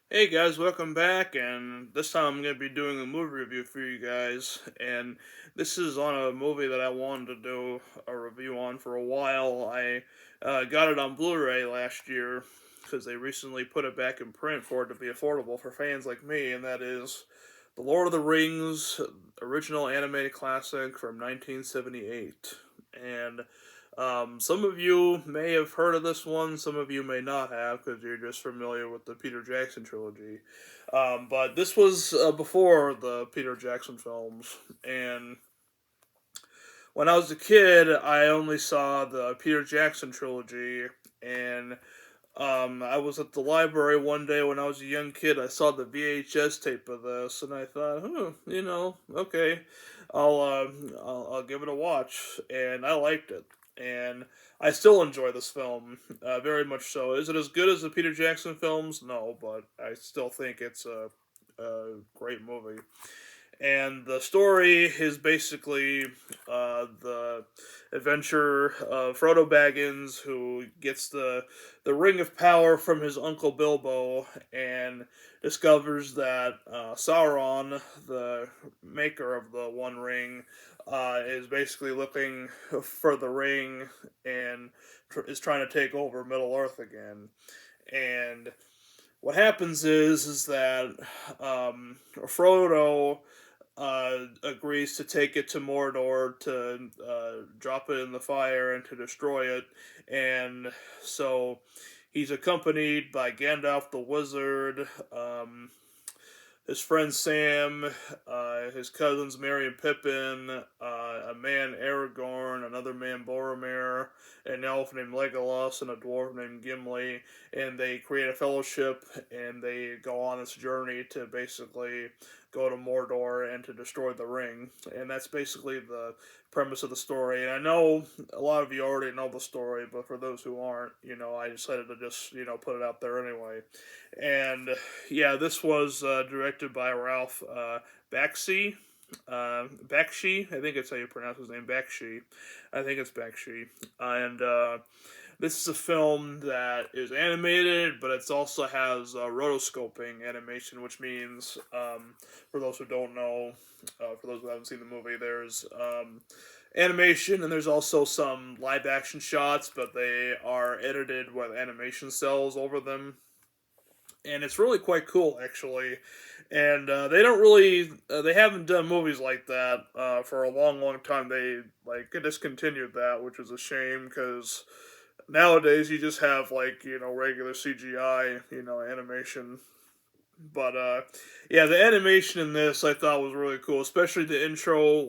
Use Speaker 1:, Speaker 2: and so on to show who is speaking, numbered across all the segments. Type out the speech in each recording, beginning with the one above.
Speaker 1: Hey guys, welcome back, and this time I'm going to be doing a movie review for you guys, and this is on a movie that I wanted to do a review on for a while. I got it on Blu-ray last year because they recently put it back in print for it to be affordable for fans like me, and that is The Lord of the Rings original animated classic from 1978. And some of you may have heard of this one, some of you may not have because you're just familiar with the Peter Jackson trilogy. But this was before the Peter Jackson films, and when I was a kid, I only saw the Peter Jackson trilogy, and I was at the library one day when I was a young kid. I saw the VHS tape of this, and I thought, okay, I'll, uh, I'll give it a watch, and I liked it, and I still enjoy this film very much so. Is it as good as the Peter Jackson films? No, but I still think it's a great movie. And the story is basically the adventure of Frodo Baggins, who gets the Ring of Power from his uncle Bilbo, and discovers that Sauron, the maker of the One Ring, is basically looking for the ring and is trying to take over Middle Earth again. And what happens is that Frodo agrees to take it to Mordor to drop it in the fire and to destroy it. And so he's accompanied by Gandalf the Wizard, his friend Sam, his cousins Merry and Pippin, a man Aragorn, another man Boromir, an elf named Legolas, and a dwarf named Gimli, and they create a fellowship and they go on this journey to basically go to Mordor and to destroy the ring. And that's basically the premise of the story. And I know a lot of you already know the story, but for those who aren't, I decided to just, put it out there anyway. And yeah, this was directed by Ralph Bakshi. Bakshi, I think that's how you pronounce his name. Bakshi, I think it's Bakshi, and this is a film that is animated, but it also has rotoscoping animation, which means, for those who don't know, for those who haven't seen the movie, there's animation and there's also some live action shots, but they are edited with animation cells over them, and it's really quite cool actually. And they don't really, they haven't done movies like that for a long, long time. They like discontinued that, which is a shame because nowadays you just have like regular CGI, animation. But yeah, the animation in this I thought was really cool, especially the intro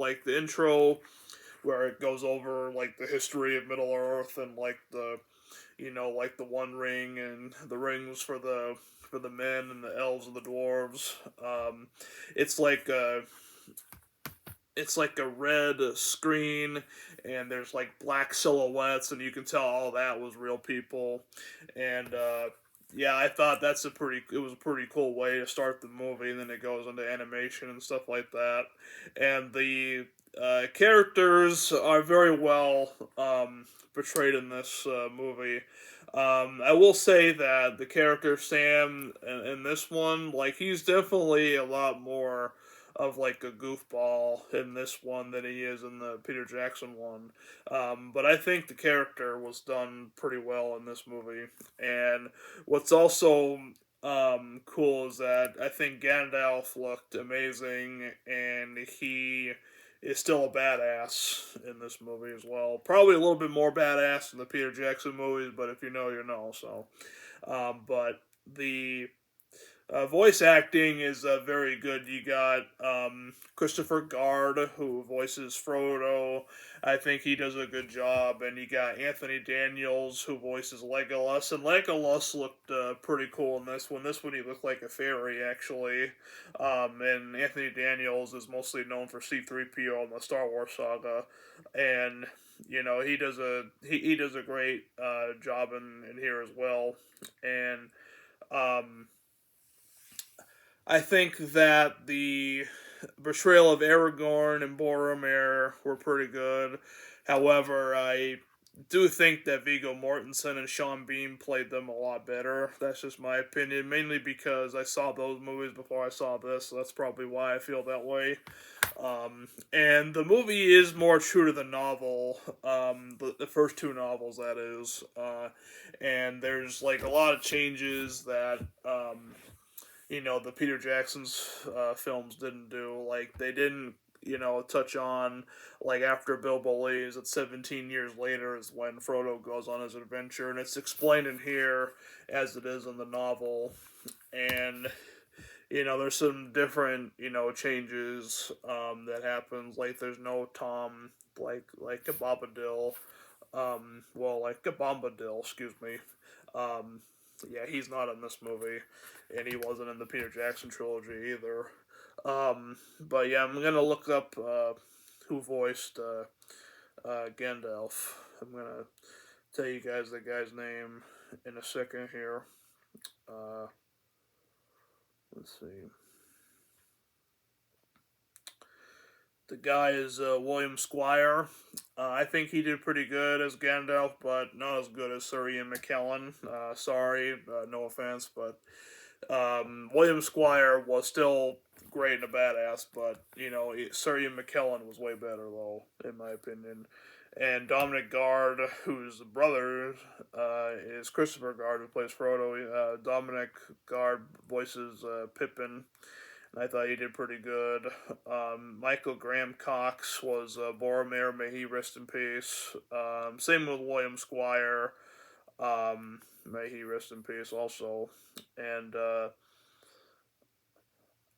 Speaker 1: where it goes over like the history of Middle Earth and like like the One Ring and the rings for the men and the elves and the dwarves. It's like it's like a red screen, and there's like black silhouettes, and you can tell all that was real people. And yeah, I thought it was a pretty cool way to start the movie, and then it goes into animation and stuff like that. And the characters are very well portrayed in this movie. I will say that the character Sam in this one, like he's definitely a lot more of like a goofball in this one than he is in the Peter Jackson one. But I think the character was done pretty well in this movie. And what's also cool is that I think Gandalf looked amazing, and he is still a badass in this movie as well. Probably a little bit more badass than the Peter Jackson movies, but if you know, you know. So, but the voice acting is very good. You got Christopher Guard, who voices Frodo. I think he does a good job. And you got Anthony Daniels, who voices Legolas. And Legolas looked pretty cool in this one. This one, he looked like a fairy, actually. And Anthony Daniels is mostly known for C-3PO in the Star Wars saga. And he does a great job in here as well. And um, I think that the portrayal of Aragorn and Boromir were pretty good. However, I do think that Viggo Mortensen and Sean Bean played them a lot better. That's just my opinion, mainly because I saw those movies before I saw this, so that's probably why I feel that way. And the movie is more true to the novel, the first two novels, that is. And there's like a lot of changes that, the Peter Jackson's films didn't do. Like, they didn't, touch on, like, after Bilbo leaves, that 17 years later is when Frodo goes on his adventure, and it's explained in here as it is in the novel. And there's some different, changes that happens. Like, there's no Tom, like a Bombadil, like a Bombadil, excuse me. Um, yeah, he's not in this movie, and he wasn't in the Peter Jackson trilogy either. But yeah, I'm gonna look up who voiced Gandalf. I'm gonna tell you guys the guy's name in a second here. Uh, let's see. The guy is William Squire. I think he did pretty good as Gandalf, but not as good as Sir Ian McKellen. Sorry, no offense, but William Squire was still great and a badass, but Sir Ian McKellen was way better, though, in my opinion. And Dominic Guard, whose brother is Christopher Guard, who plays Frodo. Dominic Guard voices Pippin, and I thought he did pretty good. Michael Graham Cox was Boromir, may he rest in peace. Same with William Squire, may he rest in peace also. And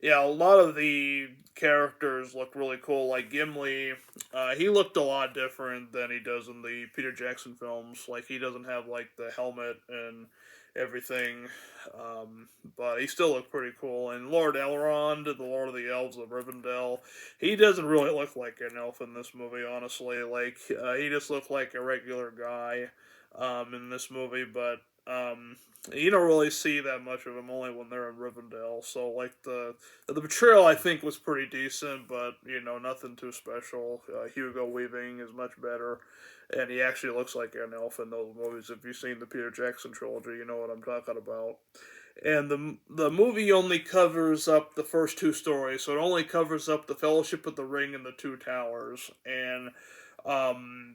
Speaker 1: yeah, a lot of the characters look really cool. Like Gimli, he looked a lot different than he does in the Peter Jackson films. Like, he doesn't have like the helmet and everything, but he still looked pretty cool. And Lord Elrond, the Lord of the Elves of Rivendell, he doesn't really look like an elf in this movie, honestly. Like, he just looked like a regular guy in this movie, but you don't really see that much of him, only when they're in Rivendell. So, like, the portrayal, I think, was pretty decent, but nothing too special. Hugo Weaving is much better, and he actually looks like an elf in those movies. If you've seen the Peter Jackson trilogy, you know what I'm talking about. And the movie only covers up the first two stories, so it only covers up the Fellowship of the Ring and the Two Towers. And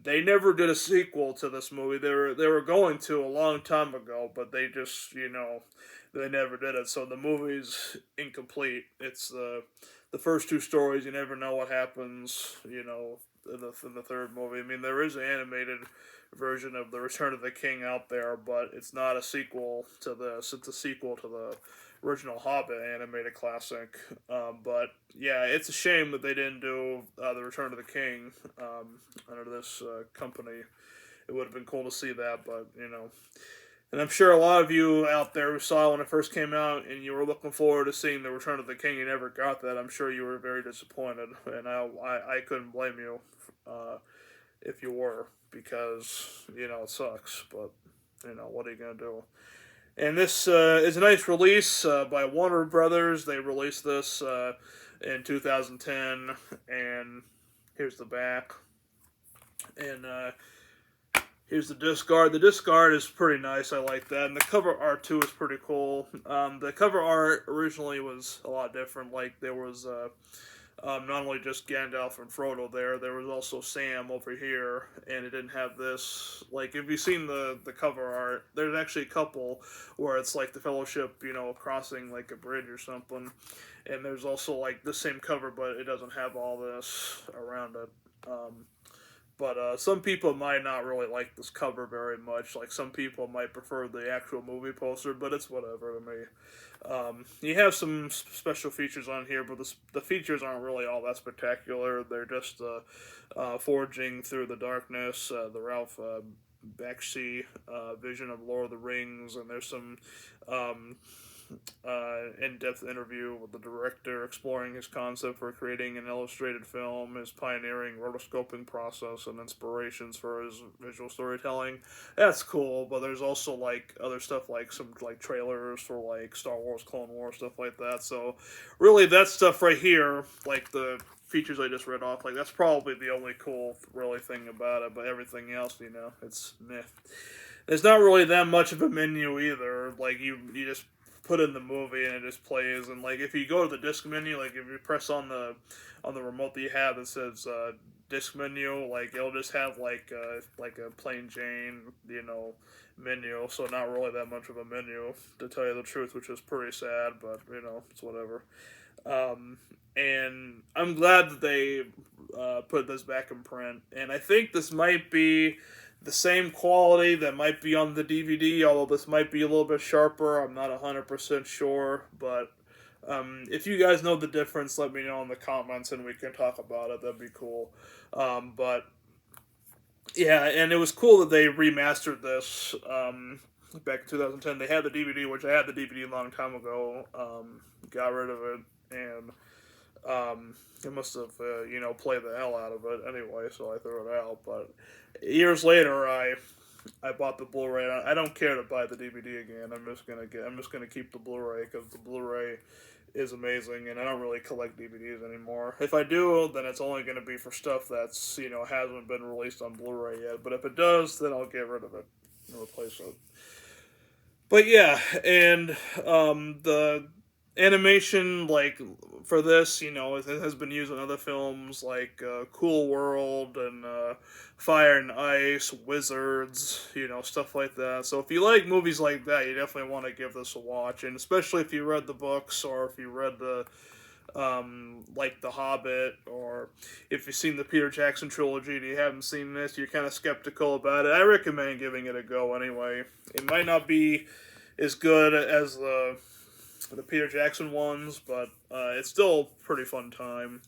Speaker 1: they never did a sequel to this movie. They were going to a long time ago, but they just they never did it. So the movie's incomplete. It's the first two stories. You never know what happens. In the third movie. I mean, there is an animated version of The Return of the King out there, but it's not a sequel to this. It's a sequel to the original Hobbit animated classic. But yeah, it's a shame that they didn't do The Return of the King under this company. It would have been cool to see that, but And I'm sure a lot of you out there who saw it when it first came out and you were looking forward to seeing The Return of the King, you never got that. I'm sure you were very disappointed, and I couldn't blame you if you were, because it sucks, but what are you gonna do? And this is a nice release by Warner Brothers. They released this in 2010, and here's the back, and here's the disc art. The disc art is pretty nice. I like that, and the cover art too is pretty cool. The cover art originally was a lot different. Like, there was not only just Gandalf and Frodo there was also Sam over here, and it didn't have this. Like, if you've seen the cover art, there's actually a couple where it's like the Fellowship, crossing like a bridge or something, and there's also like the same cover, but it doesn't have all this around it. But some people might not really like this cover very much. Like, some people might prefer the actual movie poster, but it's whatever to me. You have some special features on here, but the features aren't really all that spectacular. They're just forging through the darkness, the Ralph Bakshi vision of Lord of the Rings, and there's some in-depth interview with the director exploring his concept for creating an illustrated film, his pioneering rotoscoping process, and inspirations for his visual storytelling. That's cool, but there's also like other stuff like some like trailers for like Star Wars, Clone Wars, stuff like that. So really, that stuff right here, like the features I just read off, like that's probably the only cool really thing about it. But everything else, it's meh. There's not really that much of a menu either. Like you just put in the movie and it just plays. And like if you go to the disc menu, like if you press on the remote that you have that says disc menu, like it'll just have like a plain Jane menu. So not really that much of a menu to tell you the truth, which is pretty sad. But it's whatever. And I'm glad that they put this back in print. And I think this might be the same quality that might be on the DVD, although this might be a little bit sharper. I'm not 100% sure, but if you guys know the difference, let me know in the comments and we can talk about it. That'd be cool. But yeah, and it was cool that they remastered this back in 2010. They had the DVD, which I had the DVD a long time ago. Got rid of it, and it must have, played the hell out of it anyway, so I threw it out. But years later, I bought the Blu-ray. I don't care to buy the DVD again. I'm just gonna keep the Blu-ray because the Blu-ray is amazing, and I don't really collect DVDs anymore. If I do, then it's only gonna be for stuff that's hasn't been released on Blu-ray yet. But if it does, then I'll get rid of it and replace it. But yeah, and the animation like for this, it has been used in other films like Cool World and Fire and Ice, Wizards, stuff like that. So if you like movies like that, you definitely want to give this a watch, and especially if you read the books or if you read the like The Hobbit, or if you've seen the Peter Jackson trilogy and you haven't seen this, you're kind of skeptical about it. I recommend giving it a go anyway. It might not be as good as the Peter Jackson ones, but it's still a pretty fun time.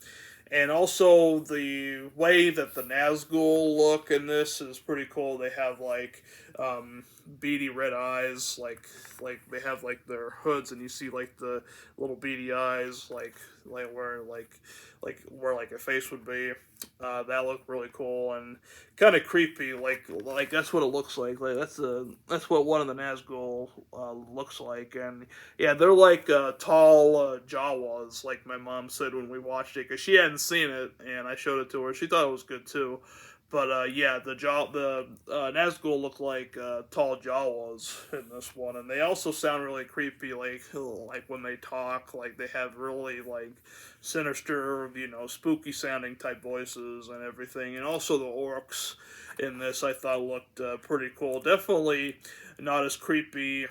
Speaker 1: And also the way that the Nazgul look in this is pretty cool. They have like beady red eyes, like they have like their hoods, and you see like the little beady eyes, like where like a face would be. That looked really cool and kind of creepy. Like that's what it looks like. Like that's what one of the Nazgul looks like. And yeah, they're like tall Jawas, like my mom said when we watched it, because she hadn't seen it, and I showed it to her. She thought it was good too. But yeah, the Nazgul look like tall Jawas in this one, and they also sound really creepy. Like when they talk, like they have really like sinister, spooky sounding type voices and everything. And also the orcs in this, I thought looked pretty cool. Definitely not as creepy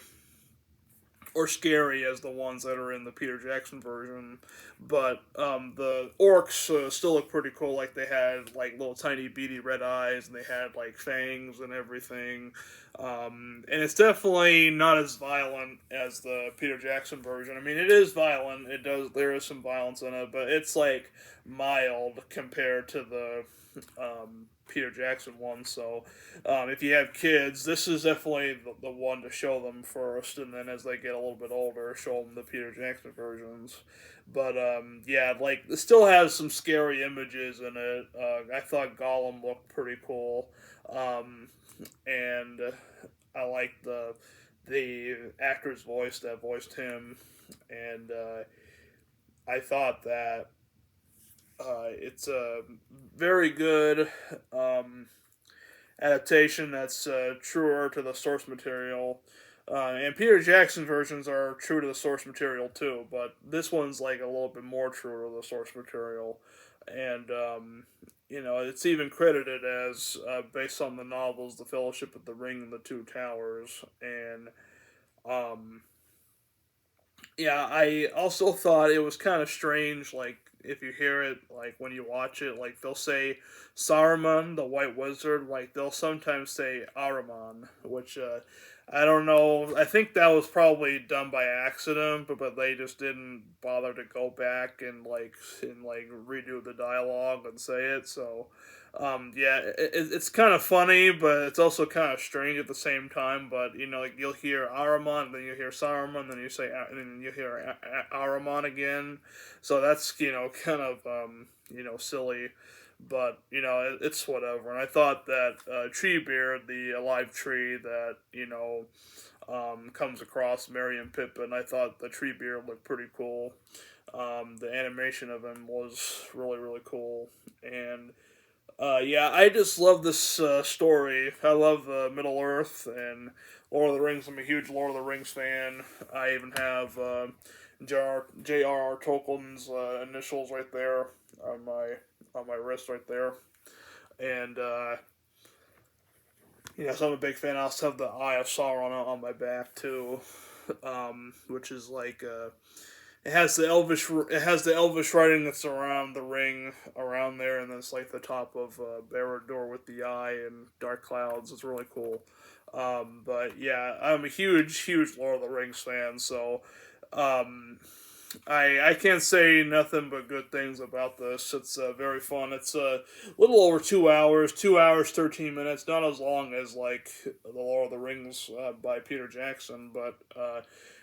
Speaker 1: or scary as the ones that are in the Peter Jackson version, but the orcs still look pretty cool. Like they had like little tiny beady red eyes, and they had like fangs and everything. And it's definitely not as violent as the Peter Jackson version. I mean, it is violent. There is some violence in it, but it's like mild compared to the Peter Jackson one. So if you have kids, this is definitely the one to show them first, and then as they get a little bit older, show them the Peter Jackson versions. But yeah, like it still has some scary images in it. I thought Gollum looked pretty cool, and I like the actor's voice that voiced him, and I thought that it's a very good adaptation that's truer to the source material. And Peter Jackson versions are true to the source material too, but this one's like a little bit more true to the source material. And, it's even credited as based on the novels The Fellowship of the Ring and the Two Towers. And, um, yeah, I also thought it was kind of strange, like, if you hear it, like, when you watch it, like, they'll say Saruman, the White Wizard, like, they'll sometimes say Ahriman, which, I don't know. I think that was probably done by accident, but they just didn't bother to go back and redo the dialogue and say it. So, yeah, it's kind of funny, but it's also kind of strange at the same time. But like you'll hear Aramon, then you hear Saruman, then you say, and then you hear Aramon again. So that's kind of silly. But it's whatever. And I thought that Treebeard, the alive tree that comes across Merry and Pippin, I thought the Treebeard looked pretty cool. The animation of him was really really cool, and yeah, I just love this story. I love Middle Earth and Lord of the Rings. I'm a huge Lord of the Rings fan. I even have J.R.R. Tolkien's initials right there on my wrist right there, and so I'm a big fan. I also have the Eye of Sauron on my back too, which is like it has the elvish writing that's around the ring around there, and then it's like the top of Barad-dûr with the eye and dark clouds. It's really cool. But yeah, I'm a huge Lord of the Rings fan, so um, I can't say nothing but good things about this. It's very fun. It's a little over 2 hours, 2 hours 13 minutes. Not as long as like the Lord of the Rings by Peter Jackson, but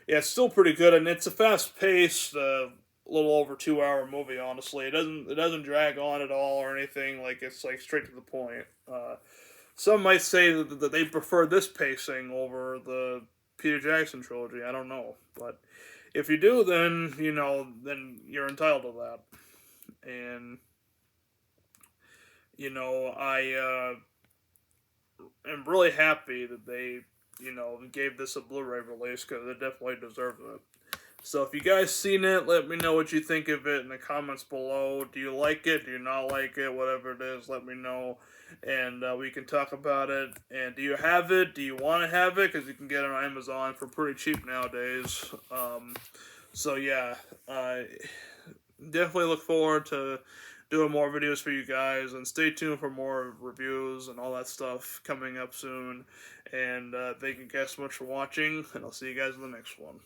Speaker 1: yeah, it's still pretty good, and it's a fast paced. Little over 2 hour movie. Honestly, it doesn't drag on at all or anything. Like it's like straight to the point. Some might say that they prefer this pacing over the Peter Jackson trilogy. I don't know, but if you do, then then you're entitled to that. And I am really happy that they gave this a Blu-ray release because it definitely deserves it. So if you guys seen it, let me know what you think of it in the comments below. Do you like it? Do you not like it? Whatever it is, let me know, and we can talk about it. And do you have it? Do you want to have it? Because you can get it on Amazon for pretty cheap nowadays. So yeah, definitely look forward to doing more videos for you guys, and stay tuned for more reviews and all that stuff coming up soon. And thank you guys so much for watching, and I'll see you guys in the next one.